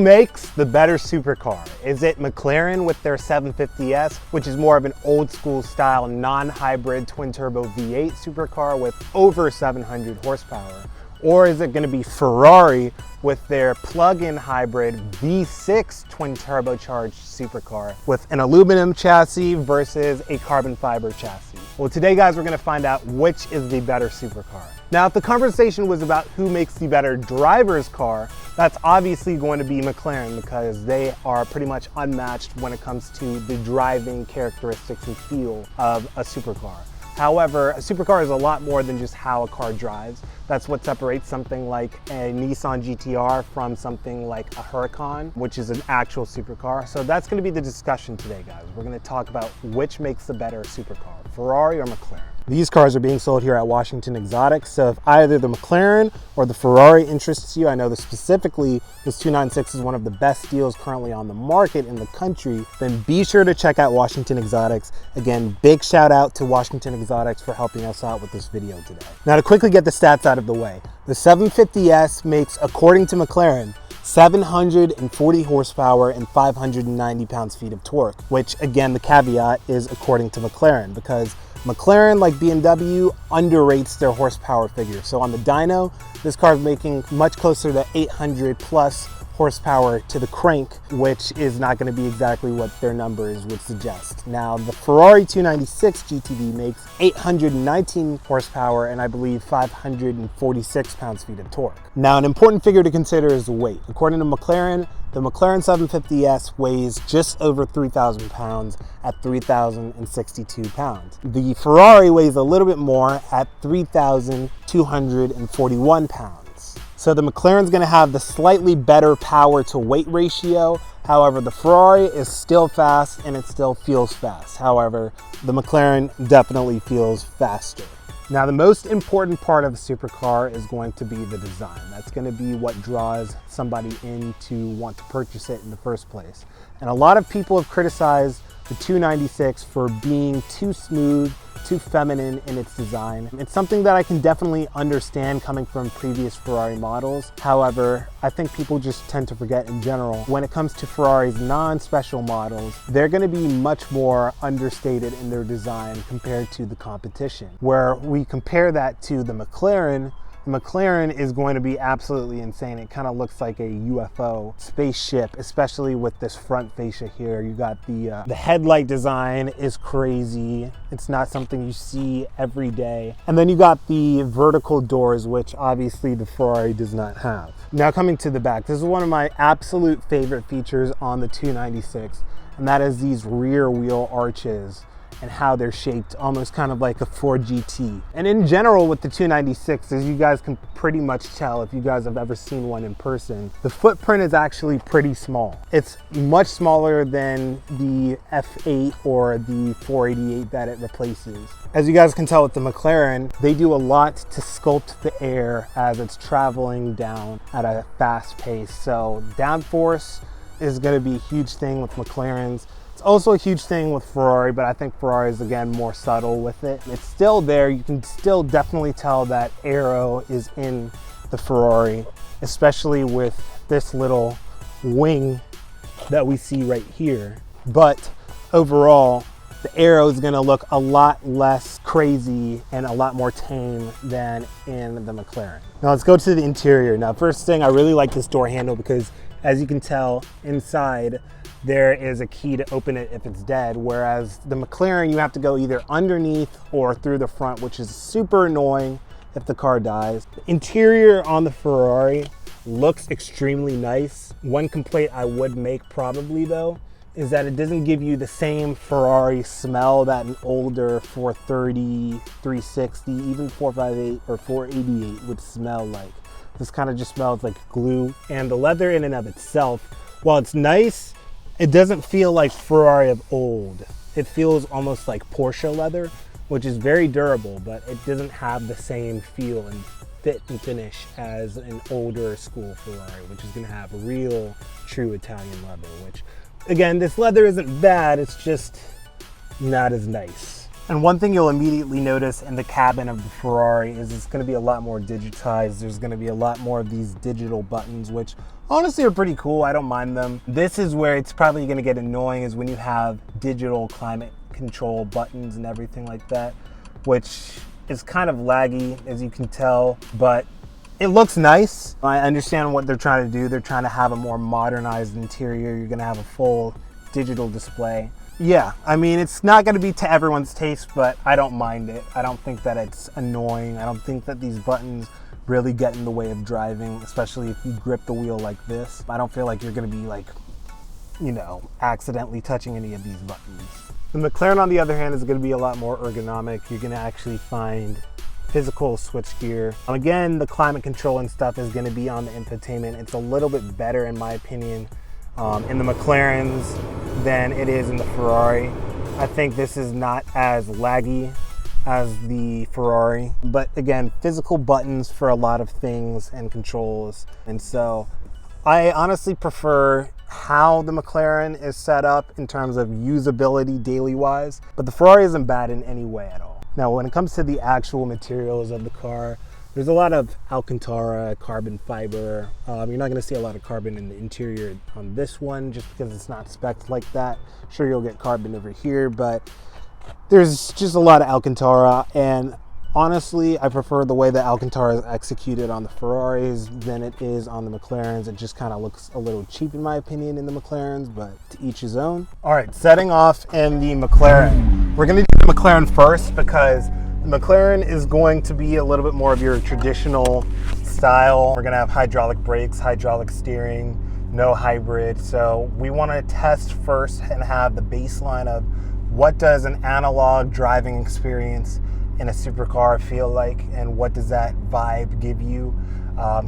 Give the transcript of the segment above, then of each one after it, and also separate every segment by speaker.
Speaker 1: makes the better supercar? Is it McLaren with their 750S, which is more of an old school style non-hybrid twin turbo V8 supercar with over 700 horsepower? Or is it going to be Ferrari with their plug-in hybrid V6 twin turbocharged supercar with an aluminum chassis versus a carbon fiber chassis? Well, today guys, we're going to find out which is the better supercar. Now, if the conversation was about who makes the better driver's car, that's obviously going to be McLaren because they are pretty much unmatched when it comes to the driving characteristics and feel of a supercar. However, a supercar is a lot more than just how a car drives. That's what separates something like a Nissan GTR from something like a Huracan, which is an actual supercar. So that's going to be the discussion today, guys. We're going to talk about which makes the better supercar, Ferrari or McLaren. These cars are being sold here at Washington Exotics, so if either the McLaren or the Ferrari interests you, I know that specifically this 296 is one of the best deals currently on the market in the country, then be sure to check out Washington Exotics. Again, big shout out to Washington Exotics for helping us out with this video today. Now to quickly get the stats out of the way, the 750S makes, according to McLaren, 740 horsepower and 590 pounds-feet of torque, which again, the caveat is according to McLaren because McLaren, like BMW, underrates their horsepower figure. So on the dyno, this car is making much closer to 800 plus horsepower to the crank, which is not going to be exactly what their numbers would suggest. Now, the Ferrari 296 GTB makes 819 horsepower and I believe 546 pounds-feet of torque. Now, an important figure to consider is the weight. According to McLaren, the McLaren 750S weighs just over 3,000 pounds at 3,062 pounds. The Ferrari weighs a little bit more at 3,241 pounds. So the McLaren's going to have the slightly better power to weight ratio. However, the Ferrari is still fast and it still feels fast. However, the McLaren definitely feels faster. Now, the most important part of a supercar is going to be the design. That's going to be what draws somebody in to want to purchase it in the first place. And a lot of people have criticized the 296 for being too smooth, too feminine in its design. It's something that I can definitely understand coming from previous Ferrari models. However, I think people just tend to forget in general, when it comes to Ferrari's non-special models, they're going to be much more understated in their design compared to the competition. Where we compare that to the McLaren is going to be absolutely insane. It kind of looks like a UFO spaceship, especially with this front fascia here. You got the headlight design is crazy. It's not something you see every day. And then you got the vertical doors, which obviously the Ferrari does not have. Now coming to the back, this is one of my absolute favorite features on the 296, and that is these rear wheel arches and how they're shaped, almost kind of like a Ford GT. And in general with the 296, as you guys can pretty much tell if you guys have ever seen one in person, the footprint is actually pretty small. It's much smaller than the F8 or the 488 that it replaces. As you guys can tell with the McLaren, they do a lot to sculpt the air as it's traveling down at a fast pace. So downforce is going to be a huge thing with McLaren's. It's also a huge thing with Ferrari, but I think Ferrari is again more subtle with it. It's still there. You can still definitely tell that aero is in the Ferrari, especially with this little wing that we see right here. But overall, the aero is going to look a lot less crazy and a lot more tame than in the McLaren. Now let's go to the interior. Now, first thing, I really like this door handle because as you can tell inside, there is a key to open it if it's dead, whereas the McLaren, you have to go either underneath or through the front, which is super annoying if the car dies. The interior on the Ferrari looks extremely nice. One complaint I would make probably though, is that it doesn't give you the same Ferrari smell that an older 430, 360, even 458 or 488 would smell like. This kind of just smells like glue. And the leather in and of itself, while it's nice, it doesn't feel like Ferrari of old. It feels almost like Porsche leather, which is very durable, but it doesn't have the same feel and fit and finish as an older school Ferrari, which is gonna have real, true Italian leather, which, again, this leather isn't bad, it's just not as nice. And one thing you'll immediately notice in the cabin of the Ferrari is it's going to be a lot more digitized. There's going to be a lot more of these digital buttons, which honestly are pretty cool. I don't mind them. This is where it's probably going to get annoying, is when you have digital climate control buttons and everything like that, which is kind of laggy, as you can tell, but it looks nice. I understand what they're trying to do. They're trying to have a more modernized interior. You're going to have a full digital display. Yeah, I mean, it's not going to be to everyone's taste, but I don't mind it. I don't think that it's annoying. I don't think that these buttons really get in the way of driving, especially if you grip the wheel like this. I don't feel like you're going to be like, you know, accidentally touching any of these buttons. The McLaren, on the other hand, is going to be a lot more ergonomic. You're going to actually find physical switchgear. Again, the climate control and stuff is going to be on the infotainment. It's a little bit better, in my opinion, in the McLarens than it is in the Ferrari. I think this is not as laggy as the Ferrari, but again, physical buttons for a lot of things and controls. And so I honestly prefer how the McLaren is set up in terms of usability daily wise, but the Ferrari isn't bad in any way at all. Now, when it comes to the actual materials of the car, there's a lot of Alcantara, carbon fiber. You're not going to see a lot of carbon in the interior on this one just because it's not spec'd like that. Sure, you'll get carbon over here, but there's just a lot of Alcantara, and honestly, I prefer the way that Alcantara is executed on the Ferraris than it is on the McLarens. It just kind of looks a little cheap in my opinion in the McLarens, but to each his own. All right, setting off in the McLaren. We're going to do the McLaren first because the McLaren is going to be a little bit more of your traditional style. We're going to have hydraulic brakes, hydraulic steering, no hybrid. So we want to test first and have the baseline of what does an analog driving experience in a supercar feel like, and what does that vibe give you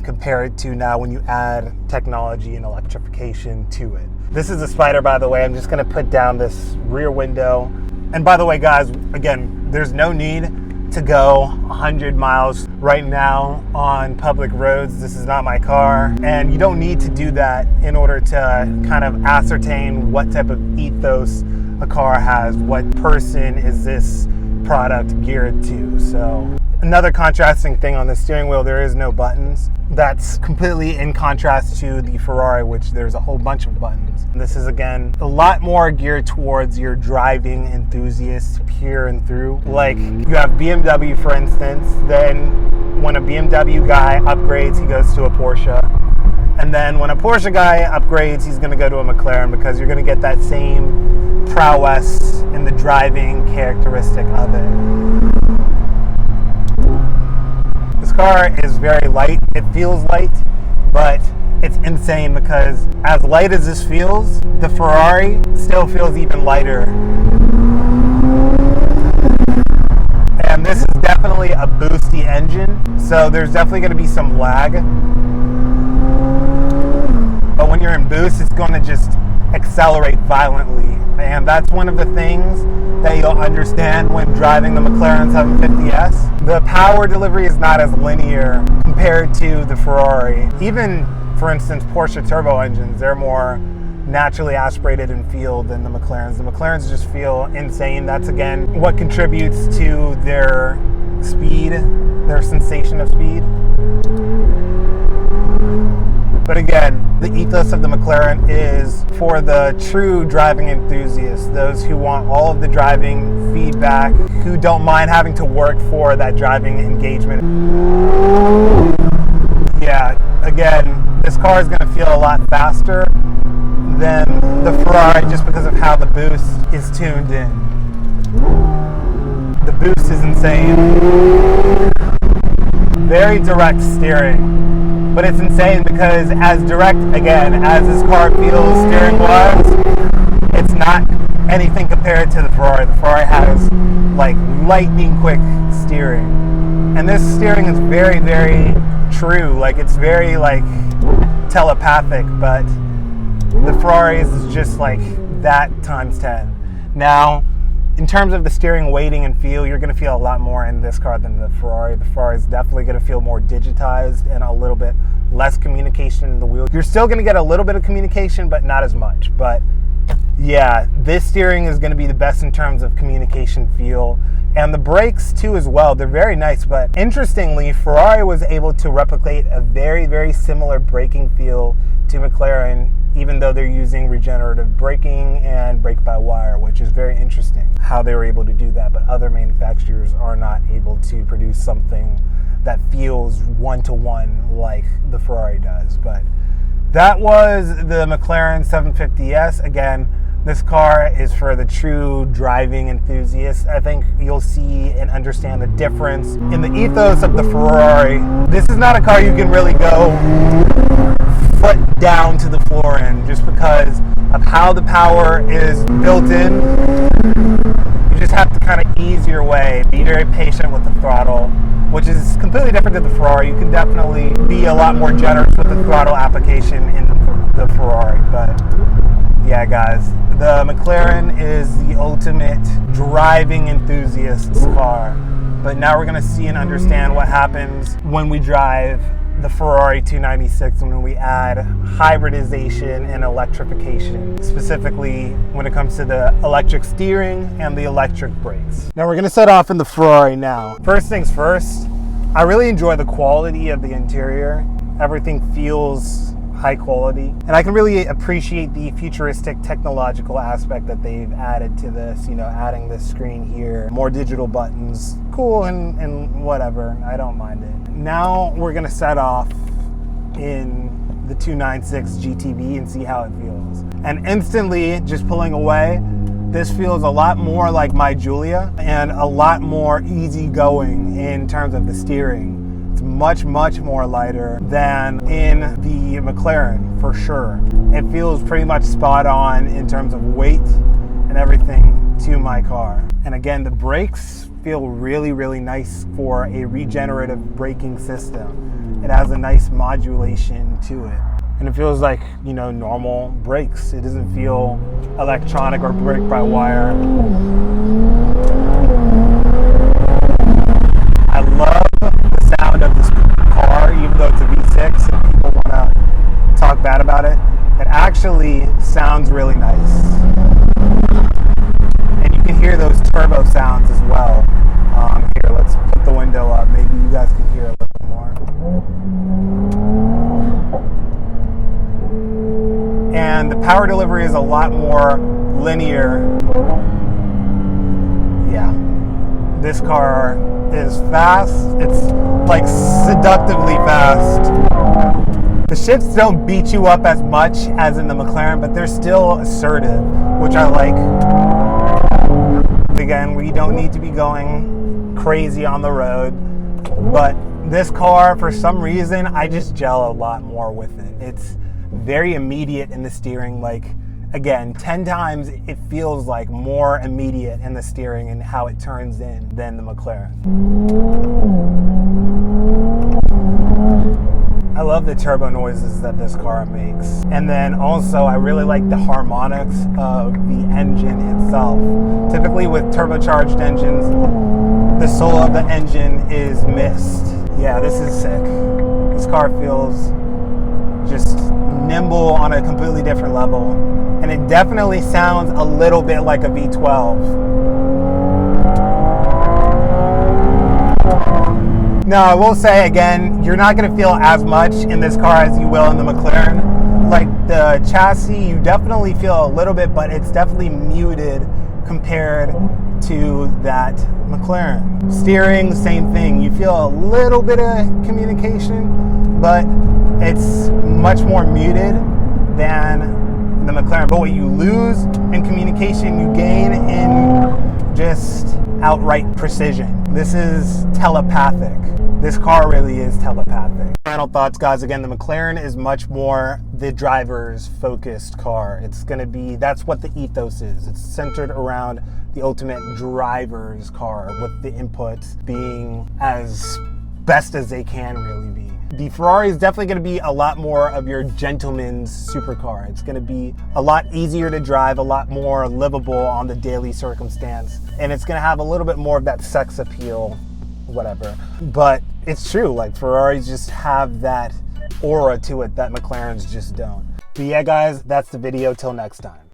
Speaker 1: compared to now when you add technology and electrification to it. This is a Spider, by the way. I'm just going to put down this rear window. And by the way, guys, again, there's no need to go 100 miles right now on public roads. This is not my car, and you don't need to do that in order to kind of ascertain what type of ethos a car has. What person is this product geared to? So another contrasting thing on the steering wheel, there is no buttons. That's completely in contrast to the Ferrari, which there's a whole bunch of buttons. This is, again, a lot more geared towards your driving enthusiasts pure and through. Like, you have BMW, for instance, then when a BMW guy upgrades, he goes to a Porsche. And then when a Porsche guy upgrades, he's going to go to a McLaren, because you're going to get that same prowess in the driving characteristic of it. This car is very light. It feels light, but it's insane because as light as this feels, the Ferrari still feels even lighter. And this is definitely a boosty engine, so there's definitely going to be some lag. But when you're in boost, it's going to just accelerate violently. And that's one of the things that you'll understand when driving the McLaren 750S. The power delivery is not as linear compared to the Ferrari. Even, for instance, Porsche turbo engines, they're more naturally aspirated in feel than the McLarens. The McLarens just feel insane. That's, again, what contributes to their speed, their sensation of speed. But again, the ethos of the McLaren is for the true driving enthusiasts, those who want all of the driving feedback, who don't mind having to work for that driving engagement. Yeah, again, this car is going to feel a lot faster than the Ferrari just because of how the boost is tuned in. The boost is insane. Very direct steering. But it's insane because as direct, again, as this car feels steering-wise, it's not anything compared to the Ferrari. The Ferrari has, like, lightning-quick steering. And this steering is very, very true. Like, it's very, like, telepathic, but the Ferraris is just, like, that times 10. Now, in terms of the steering weighting and feel, you're going to feel a lot more in this car than the Ferrari. The Ferrari is definitely going to feel more digitized and a little bit less communication in the wheel. You're still going to get a little bit of communication, but not as much. But Yeah, this steering is going to be the best in terms of communication feel. And the brakes too as well, they're very nice. But interestingly, Ferrari was able to replicate a very, very similar braking feel to McLaren, even though they're using regenerative braking and brake-by-wire, which is very interesting how they were able to do that. But other manufacturers are not able to produce something that feels one-to-one like the Ferrari does. But that was the McLaren 750S. Again, this car is for the true driving enthusiast. I think you'll see and understand the difference in the ethos of the Ferrari. This is not a car you can really go foot down to the floor in, just because of how the power is built in. You just have to kind of ease your way, be very patient with the throttle, which is completely different than the Ferrari. You can definitely be a lot more generous with the throttle application in the Ferrari. But yeah, guys, the McLaren is the ultimate driving enthusiast's car. But now we're going to see and understand what happens when we drive the Ferrari 296 and when we add hybridization and electrification, specifically when it comes to the electric steering and the electric brakes. Now we're going to set off in the Ferrari now. First things first, I really enjoy the quality of the interior. Everything feels high quality, and I can really appreciate the futuristic technological aspect that they've added to this. You know, adding this screen here, more digital buttons, cool and whatever. I don't mind it. Now we're gonna set off in the 296 GTB and see how it feels. And instantly, just pulling away, this feels a lot more like my Giulia and a lot more easygoing in terms of the steering. It's much, much more lighter than in the McLaren, for sure. It feels pretty much spot on in terms of weight and everything to my car. And again, the brakes feel really, really nice for a regenerative braking system. It has a nice modulation to it. And it feels like, you know, normal brakes. It doesn't feel electronic or brake-by-wire. I love the sound of this car, even though it's a V6 and people want to talk bad about it. It actually sounds really nice. And you can hear those turbo sounds as well. Here, let's put the window up. Maybe you guys can hear a little more. And the power delivery is a lot more linear. Yeah, this car is fast. It's like seductively fast. The shifts don't beat you up as much as in the McLaren, but they're still assertive, which I like. Again, we don't need to be going crazy on the road, but this car, for some reason, I just gel a lot more with it. It's very immediate in the steering. Like, again, 10 times it feels like more immediate in the steering and how it turns in than the McLaren. I love the turbo noises that this car makes. And then also I really like the harmonics of the engine itself. Typically with turbocharged engines, the soul of the engine is missed. Yeah, this is sick. This car feels just nimble on a completely different level. And it definitely sounds a little bit like a V12. Now, I will say again, you're not going to feel as much in this car as you will in the McLaren. Like the chassis, you definitely feel a little bit, but it's definitely muted compared to that McLaren. Steering, same thing. You feel a little bit of communication, but it's much more muted than the McLaren. But what you lose in communication, you gain in just outright precision. This is telepathic. This car really is telepathic. Final thoughts, guys. Again, the McLaren is much more the driver's focused car. It's going to be, that's what the ethos is. It's centered around the ultimate driver's car, with the inputs being as best as they can really be. The Ferrari is definitely going to be a lot more of your gentleman's supercar. It's going to be a lot easier to drive, a lot more livable on the daily circumstance, and it's going to have a little bit more of that sex appeal, whatever. But it's true, like Ferraris just have that aura to it that McLarens just don't. But yeah, guys, that's the video. Till next time.